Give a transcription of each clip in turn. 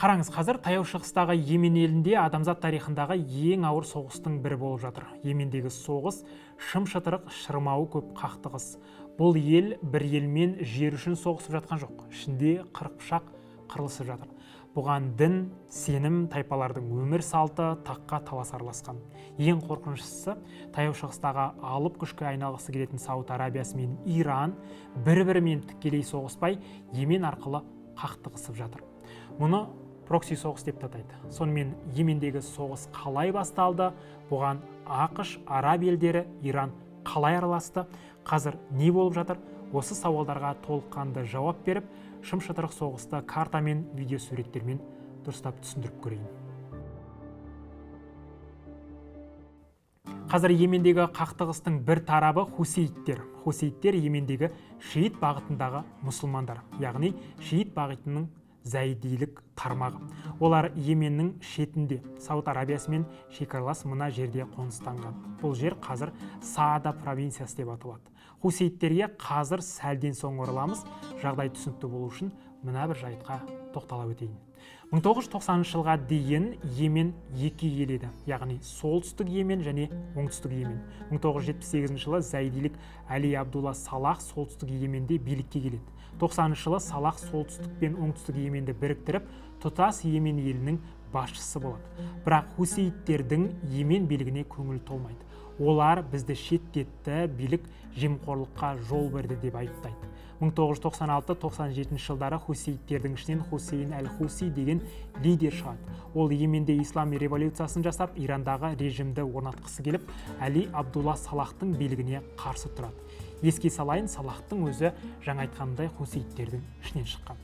Қараңыз, қазір таяу шығыстағы Йемен елінде адамзат тарихындағы ең ауыр соғыстың бірі болып жатыр. Йемендегі соғыс шым-шытырық, шырмауы көп қақтығыс. Бұл ел бір елмен жер үшін соғысып жатқан жоқ. Ішінде қырық-пышақ қырылысып жатыр. Бұған дін, сенім, тайпалардың өмір салты таққа талас араласқан. Ең қорқыныштысы, таяу шығыстағы алып күшке айналғысы келетін Сауд Арабиясы мен Иран бір-бірімен тікелей соғыспай, Йемен арқылы қақтығысып жатыр. Мұны прокси соғыс деп атайды. Сонымен Йемендегі соғыс қалай басталды? Бұған ақш, араб елдері, Иран қалай араласты? Қазір не болып жатыр? Осы сауалдарға толыққанды жауап беріп, шым-шытырық соғысты карта мен видео суреттермен дұрыстап түсіндіріп көрейін. Қазір Йемендегі қақтығыстың бір тарабы хусейттер. Хусейттер Йемендегі шиит бағытындағы мұсылмандар, яғни шиит бағытының зәйдилік тармағы. Олар Йеменнің шетінде, Сауд Арабиясымен шекаралас мына жерде қоныстанған. Бұл жер қазір Саада провинциясы деп аталады. Хусейттерге қазір сәлден соң ораламыз. Жағдай түсінікті болу үшін мына бір жайтқа тоқтала өтейін. 1990 жылға дейін Йемен екі ел еді, яғни солтүстік Йемен және оңтүстік Йемен. 1978 жылы зәйдилік Әли Абдулла Салах солтүстік Йеменде билікке келеді. 90 жылы Салах солтүстік пен оңтүстік Йеменді біріктіріп, тұтас Йемен елінің басшысы болады. Бірақ хусейттердің Йемен билігіне көңіл толмайды. Олар бізді шеттетті, билік жемқорлыққа жол берді деп айыптайды. 1996-97 жылдары хусейттердің ішінен Хусейн әл-Хуси деген лидер шығады. Ол Йеменде ислам революциясын жасап, Ирандағы режимді орнатқысы келіп, Әли Абдулла Салахтың билігіне қарсы тұрады. Еске салайын, Салахтың өзі жаңа айтқандай хусейттердің ішінен шыққан.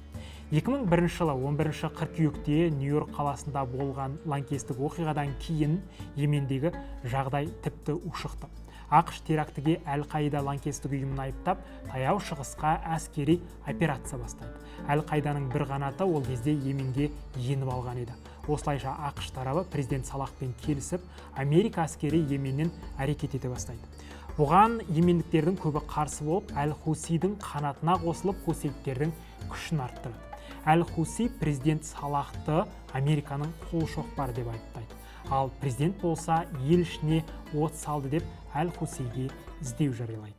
2001 жылы 11 қыркүйекте Нью-Йорк қаласында болған лаңкестік оқиғадан кейін Йемендегі жағдай тіпті ушықты. ақш терактіге Әл-Қаида лаңкестік ұйымын айыптап, таяу шығысқа әскери операция бастайды. Әл-Қаиданың бір қанаты ол кезде Йеменге еніп алған еді. Осылайша ақш тарабы президент Салахпен келісіп, Америка әскери Йеменнен әрекет ете бастайды. Бұған йемендіктердің көбі қарсы болып, Әл-Хусидің қанатына қосылып, хусейттердің күшін арттырады. Әл-Хуси президент Салахты Американың қол шоқпары деп айыптайды. Ал президент болса ел ішіне от салды деп Әл-Хусиге іздеу жариялайды.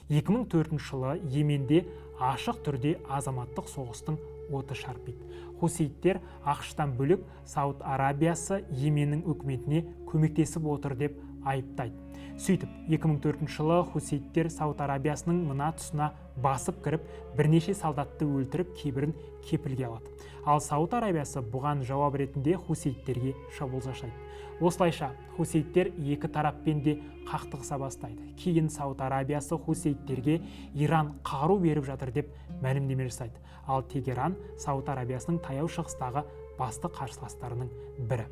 2004 жылы Йеменде ашық түрде азаматтық соғыстың оты шарпиды. Хусейттер ақштан бөлек Сауд Арабиясы Йеменнің үкіметіне көмектесіп отыр деп айыптайды. Сөйтіп, 2004 жылы хусейттер Сауд Арабиясының мына тұсына басып кіріп, бірнеше солдатты өлтіріп, кейбірін кепілге алады. Ал Сауд Арабиясы бұған жауап ретінде хусейттерге шабуыл жасайды. Осылайша хусейттер екі тараппен де қақтығыса бастайды. Кейін Сауд Арабиясы хусейттерге Иран қару беріп жатыр деп мәлімдеме жасайды. Ал Тегеран Сауд Арабиясының таяу шығыстағы басты қарсыластарының бірі.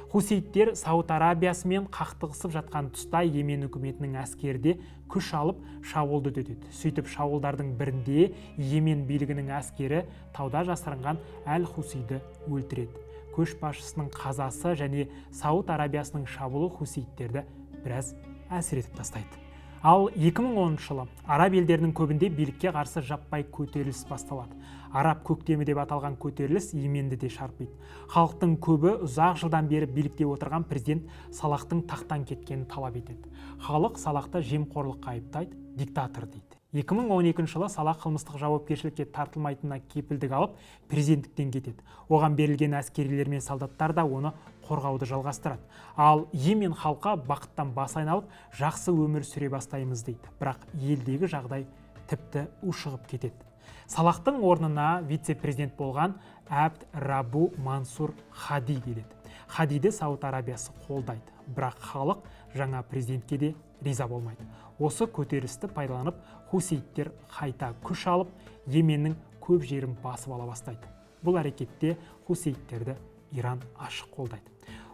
Хусейттер Сауд Арабиясымен қақтығысып жатқан тұста Йемен үкіметінің әскерде күш алып шабуылды өтеді. Сөйтіп шабуылдардың бірінде Йемен билігінің әскері тауда жасырынған Әл-Хусиді өлтіреді. Көшбасшысының қазасы және Сауд Арабиясының шабуылы хусейттерді біраз әсер етіп тастайды. Ал 2010 жылы араб елдерінің көбінде билікке қарсы жаппай көтеріліс басталады. Араб көктемі деп аталған көтеріліс Йеменді де шарпиды. Халықтың көбі ұзақ жылдан бері билікте отырған президент Салахтың тақтан кеткенін талап етеді. Халық Салахты жемқорлыққа айыптайды, диктатор дейді. 2012 жылы Салах қылмыстық жауапкершілікке тартылмайтынына кепілдік алып, президенттіктен кетеді. Оған берілген әскерилер мен солдаттар да оны қорғауды жалғастырады. Ал Йемен халқы бақыттан бас айналып, жақсы өмір сүре бастаймыз дейді. Бірақ елдегі жағдай тіпті ушығып кетеді. Салахтың орнына вице-президент болған Абд Рабу Мансур Хади келеді. Хадиді Сауд Арабиясы қолдайды. Бірақ халық жаңа президентке де риза болмайды. Осы көтерілісті пайдаланып, хусейттер қайта күш алып, Йеменнің көп жерін басып ала бастайды. Бұл әрекетте хусейттерді Иран ашық қолдайды.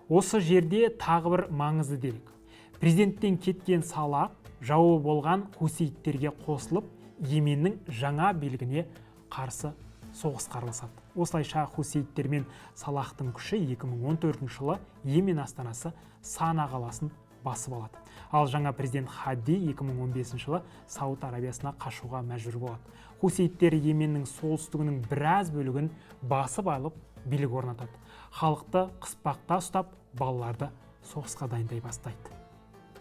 Осы жерде тағы бір маңызды дерек. Президенттен кеткен Салах жауы болған хусейттерге қосылып, Йеменнің жаңа билігіне қарсы соғысқа араласады. Осылайша хусейттер мен Салахтың күші 2014 жылы Йемен астанасы Сана қаласын басып алады. Ал жаңа президент Хади 2015 жылы Сауд Арабиясына қашуға мәжбүр болады. Хусейттер Йеменнің солтүстігінің біраз бөлігін басып алып, билік орнатады. Халықты қыспақта ұстап, балаларды соғысқа дайындай бастайды.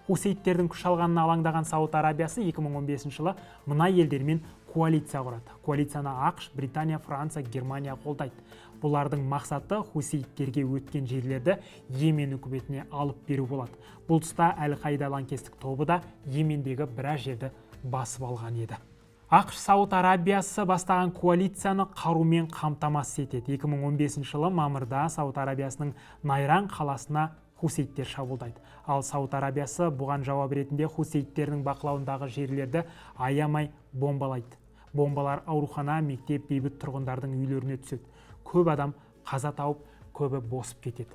Хусеиттердің күш алғанына алаңдаған Сауд Арабиясы 2015 жылы мына елдермен коалиция құрады. Коалицияны ақш, Британия, Франция, Германия қолдайды. Бұлардың мақсаты хусеиттерге өткен жерлерді Йемен үкіметіне алып беру болады. Бұл тұста Әл-Қаида лаңкестік тобы да Йемендегі біраз жерді басып алған еді. ақш Сауд Арабиясы бастаған коалицияны қарумен қамтамасыз етеді. 2015 жылы мамырда Сауд Арабиясының Найран қаласына хусейттер шабуылдайды. Ал Сауд Арабиясы бұған жауап ретінде хусейттердің бақылауындағы жерлерді аямай бомбалайды. Бомбалар аурухана, мектеп, бейбіт тұрғындардың үйлеріне түседі. Көп адам қаза тауып, көбі босып кетеді.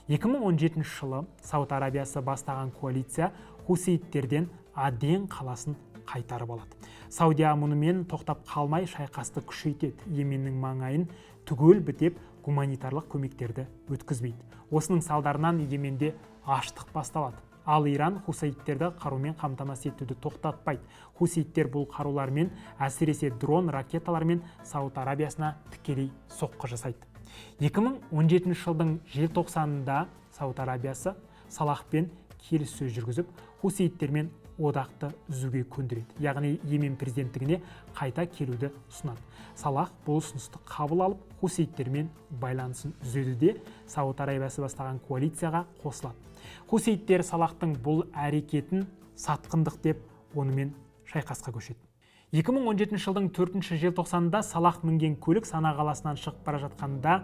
2017 жылы Сауд Арабиясы бастаған коалиция хусейттерден Аден қаласын қайтарып алады. Саудия мұнымен тоқтап қалмай шайқасты күшейтеді. Йеменнің маңайын түгел бітеп гуманитарлық көмектерді өткізбейді. Осының салдарынан Йеменде аштық басталады. Ал Иран хусеиттерді қарумен қамтамасыз етуді тоқтатпайды. Хусейттер бұл қарулармен, әсіресе дрон ракеталармен Сауд Арабиясына тікелей соққы жасайды. 2017 жылдың желтоқсанында Сауд Арабиясы Салахпен келіссөз жүргізіп, хусеиттермен одақты үзуге көндіреді. Яғни Йемен президенттігіне қайта келуді ұсынады. Салах бұл ұсынысты қабыл алып, хусеиттермен байланысын үзеді де Сауд Арабиясы бастаған коалицияға қосылады. Хусейттер Салахтың бұл әрекетін сатқындық деп, онымен шайқасқа көшеді. 2017 жылдың 4 желтоқсанында Салах мінген көлік Сана қаласынан шығып бара жатқанда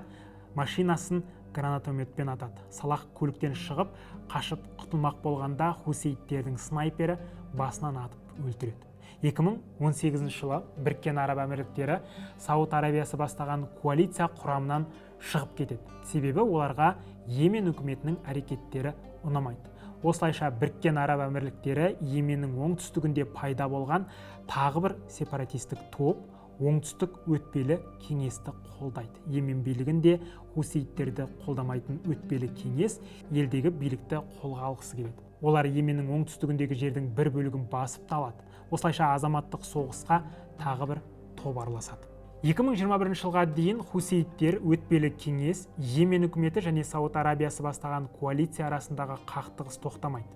машинасын гранатометпен атады. Салах көліктен шығып, қашып құтылмақ болғанда хусейттердің снайпері басынан атып өлтіреді. 2018 жылы Біріккен Араб Әмірліктері Сауд Арабиясы бастаған коалиция құрамынан шығып кетеді. Себебі оларға Йемен үкіметінің әрекеттері ұнамайды. Осылайша Біріккен Араб Әмірліктері Йеменнің оңтүстігінде пайда болған тағы бір сепаратистік топ оңтүстік өтпелі кеңесті қолдайды. Йемен билігінде хусейттерді қолдамайтын өтпелі кеңес елдегі билікті қолға алғысы келеді. Олар Йеменнің оңтүстігіндегі жердің бір бөлігін басып алады. Осылайша азаматтық соғысқа тағы бір топ араласады. 2021 жылға дейін хусейттер өтпелі кеңес, Йемен үкіметі және Сауд Арабиясы бастаған коалиция арасындағы қақтығыс тоқтамайды.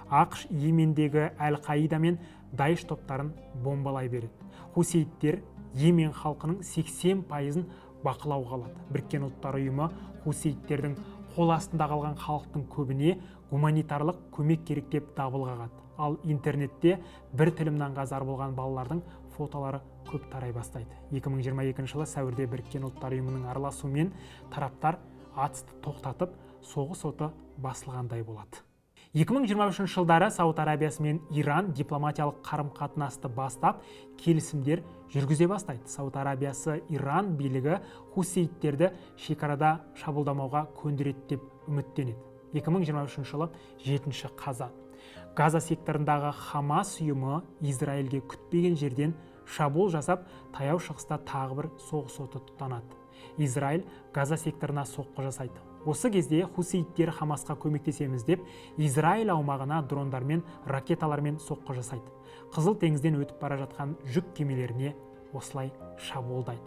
ақш Йемендегі Әл-Қаида мен Даиш топтарын бомбалай береді. Хусейттер Йемен халқының 80%-ын бақылауға алады. Біріккен ұлттар ұйымы хусейттердің қол астында қалған халықтың көбіне гуманитарлық көмек керек деп дабыл қағады. Ал интернетте бір тілімнен зар болған балалардың фотолары көп тарай бастайды. 2022 жылы сәуірде Біріккен ұлттар ұйымының араласуымен тараптар атысты тоқтатып, соғыс оты басылғандай болады. 2023 жылдары Сауд Арабиясы мен Иран дипломатиялық қарым-қатынасты бастап, келісімдер жүргізе бастайды. Сауд Арабиясы Иран билігі хусейттерді шекарада шабуылдамауға көндіреді деп үміттенеді. 2023 жылы 7 қазан. Газа секторындағы Хамас ұйымы Израильге күтпеген жерден шабуыл жасап, таяу шығыста тағы бір соғыс оты тұтанады. Израиль Газа секторына соққы жасайды. Осы кезде хусейттер Хамасқа көмектесеміз деп, Израиль аумағына дрондармен, ракеталармен соққы жасайды. Қызыл теңізден өтіп бара жатқан жүк кемелеріне осылай шабуылдайды.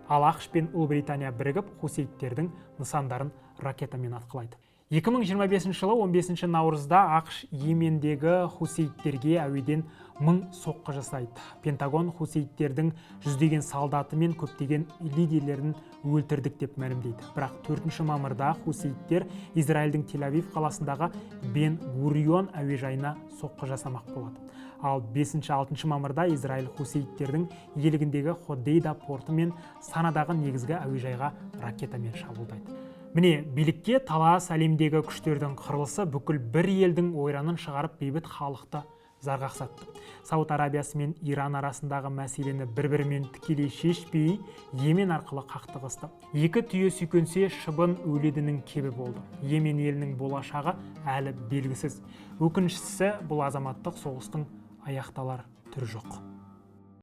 Ал ақш пен Ұлыбритания бірігіп хусейттердің нысандарын ракетамен атқылайды. 2025 жылы 15 наурызда ақш Йемендегі хусейттерге әуеден 1000 соққы жасайды. Пентагон хусейттердің жүздеген салдаты мен көптеген лидерлерін өлтірдік деп мәлімдейді. Бірақ 4 мамырда хусейттер Израильдің Тель-Авив қаласындағы Бен-Гурион әуежайына соққы жасамақ болады. Ал 5-6 мамырда Израиль хусейттердің иелігіндегі Ходейда порты мен Санадағы негізгі әуежайға ракетамен шабуылдайды. Міне, билікке талас әлемдегі күштердің қырылысы бүкіл бір елдің ойранын шығарып бейбіт халықты зарғақсатты. Сауд Арабиясы мен Иран арасындағы мәселені бір-бірімен тікелей шешпей, Йемен арқылы қақтығысты. Екі түйе сүйкенсе шыбын өледінің кебі болды. Йемен елінің болашағы әлі белгісіз. Өкініштісі, бұл азаматтық соғыстың аяқталар түрі жоқ.